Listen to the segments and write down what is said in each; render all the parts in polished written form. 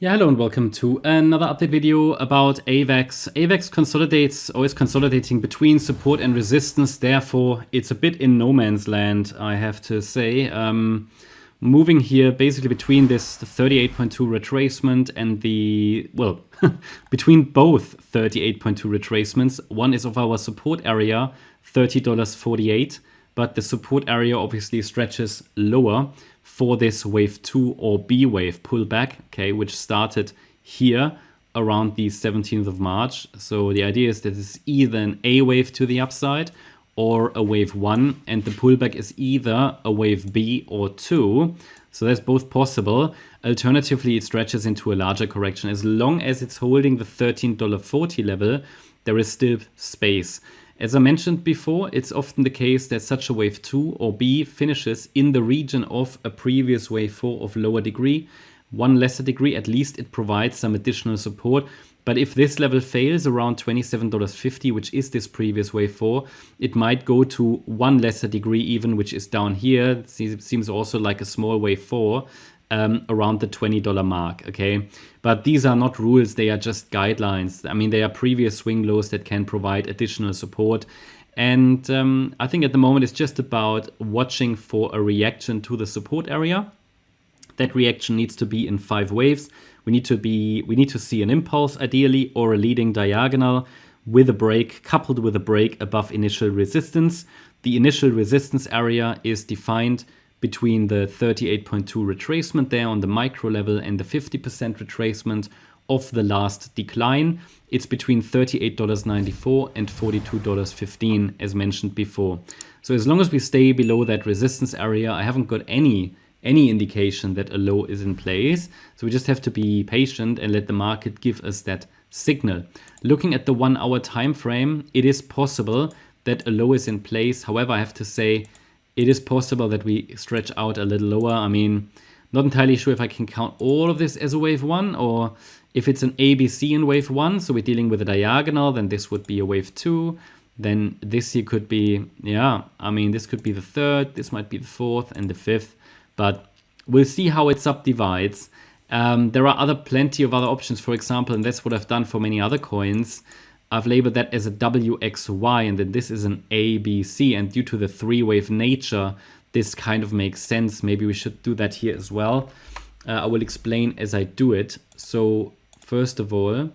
Yeah, hello and welcome to another update video about AVAX. AVAX consolidates or is consolidating between support and resistance. Therefore, it's a bit in no man's land, I have to say. Moving here basically between this 38.2 retracement and the, well, between both 38.2 retracements. One is of our support area, $30.48, but the support area obviously stretches lower for this wave 2 or B wave pullback, okay, which started here around the 17th of March. So the idea is that it's either an A wave to the upside or a wave 1, and the pullback is either a wave B or 2. So that's both possible. Alternatively, it stretches into a larger correction. As long as it's holding the $13.40 level, there is still space. As I mentioned before, it's often the case that such a wave 2 or B finishes in the region of a previous wave 4 of lower degree. One lesser degree, at least it provides some additional support. But if this level fails around $27.50, which is this previous wave 4, it might go to one lesser degree even, which is down here. It seems also like a small wave 4. Around the $20 mark, okay? But these are not rules, they are just guidelines. I mean, they are previous swing lows that can provide additional support. And I think at the moment it's just about watching for a reaction to the support area. That reaction needs to be in 5 waves. We need to see an impulse ideally, or a leading diagonal with a break, coupled with a break above initial resistance. The initial resistance area is defined between the 38.2 retracement there on the micro level and the 50% retracement of the last decline. It's between $38.94 and $42.15 as mentioned before. So as long as we stay below that resistance area, I haven't got any indication that a low is in place. So we just have to be patient and let the market give us that signal. Looking at the 1 hour time frame, it is possible that a low is in place. However, I have to say, it is possible that we stretch out a little lower. I mean, not entirely sure if I can count all of this as a wave 1, or if it's an ABC in wave 1, so we're dealing with a diagonal, then this would be a wave 2. Then this here could be, yeah, I mean, this could be the 3rd, this might be the 4th and the 5th, but we'll see how it subdivides. There are plenty of other options, for example, and that's what I've done for many other coins. I've labeled that as a WXY, and then this is an ABC, and due to the 3-wave nature, this kind of makes sense. Maybe we should do that here as well. I will explain as I do it. So first of all,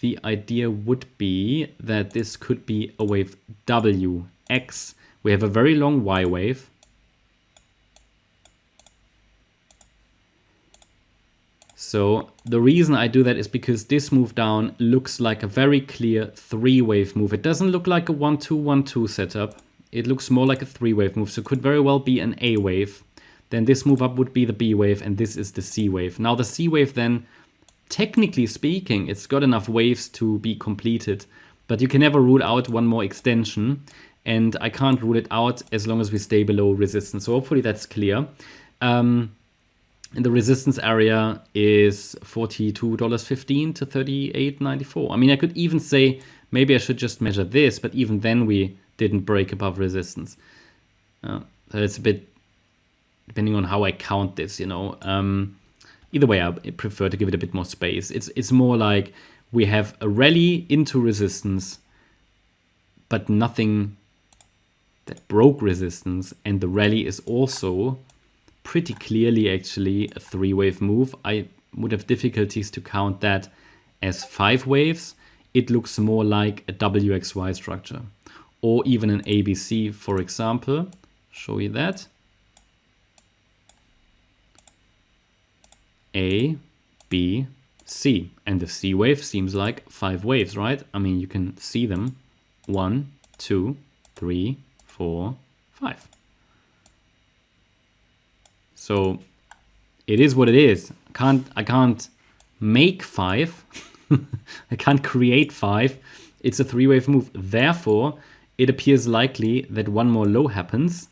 the idea would be that this could be a wave WX. We have a very long Y wave. So the reason I do that is because this move down looks like a very clear 3-wave move. It doesn't look like a 1-2-1-2 setup. It looks more like a 3-wave move. So it could very well be an A wave. Then this move up would be the B wave, and this is the C wave. Now the C wave then, technically speaking, it's got enough waves to be completed. But you can never rule out one more extension. And I can't rule it out as long as we stay below resistance. So hopefully that's clear. And the resistance area is $42.15 to $38.94. I mean, I could even say maybe I should just measure this, but even then we didn't break above resistance. So it's a bit depending on how I count this, you know. Either way, I prefer to give it a bit more space. It's more like we have a rally into resistance, but nothing that broke resistance, and the rally is also pretty clearly actually a 3-wave move. I would have difficulties to count that as 5 waves. It looks more like a WXY structure, or even an ABC, for example. Show you that. A, B, C. And the C wave seems like 5 waves, right? I mean, you can see them. 1, 2, 3, 4, 5. So it is what it is. I can't make 5. I can't create 5. It's a 3-wave move. Therefore, it appears likely that one more low happens.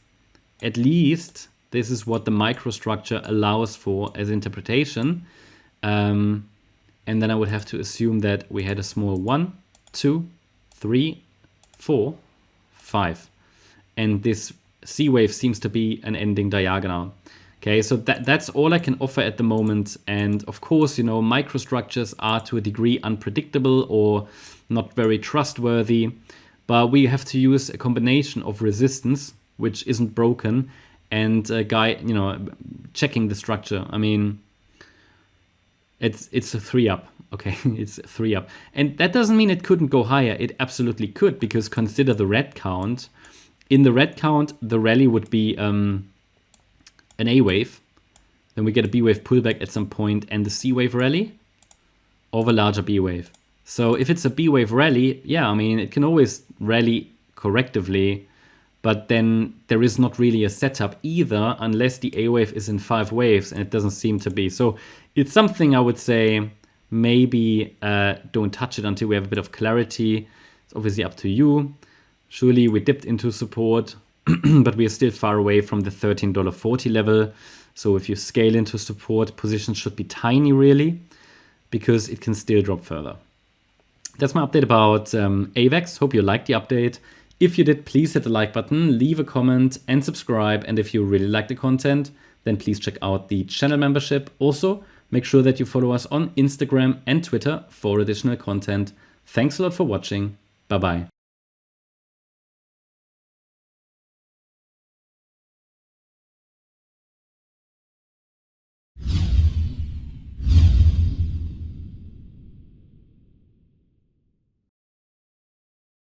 At least this is what the microstructure allows for as interpretation. And then I would have to assume that we had a small 1, 2, 3, 4, 5. And this C wave seems to be an ending diagonal. Okay, so that's all I can offer at the moment. And of course, microstructures are to a degree unpredictable or not very trustworthy, but we have to use a combination of resistance, which isn't broken, and checking the structure. I mean, it's a 3-up. Okay, it's a 3-up. And that doesn't mean it couldn't go higher. It absolutely could, because consider the red count. In the red count, the rally would be an A wave. Then we get a B wave pullback at some point, and the C wave rally of a larger B wave. So if it's a B wave rally, yeah, I mean, it can always rally correctively, but then there is not really a setup either unless the A wave is in 5 waves, and it doesn't seem to be. So it's something I would say maybe don't touch it until we have a bit of clarity. It's obviously up to you. Surely we dipped into support, but we are still far away from the $13.40 level. So if you scale into support, positions should be tiny really, because it can still drop further. That's my update about AVAX. Hope you liked the update. If you did, please hit the like button, leave a comment and subscribe. And if you really like the content, then please check out the channel membership. Also, make sure that you follow us on Instagram and Twitter for additional content. Thanks a lot for watching. Bye-bye.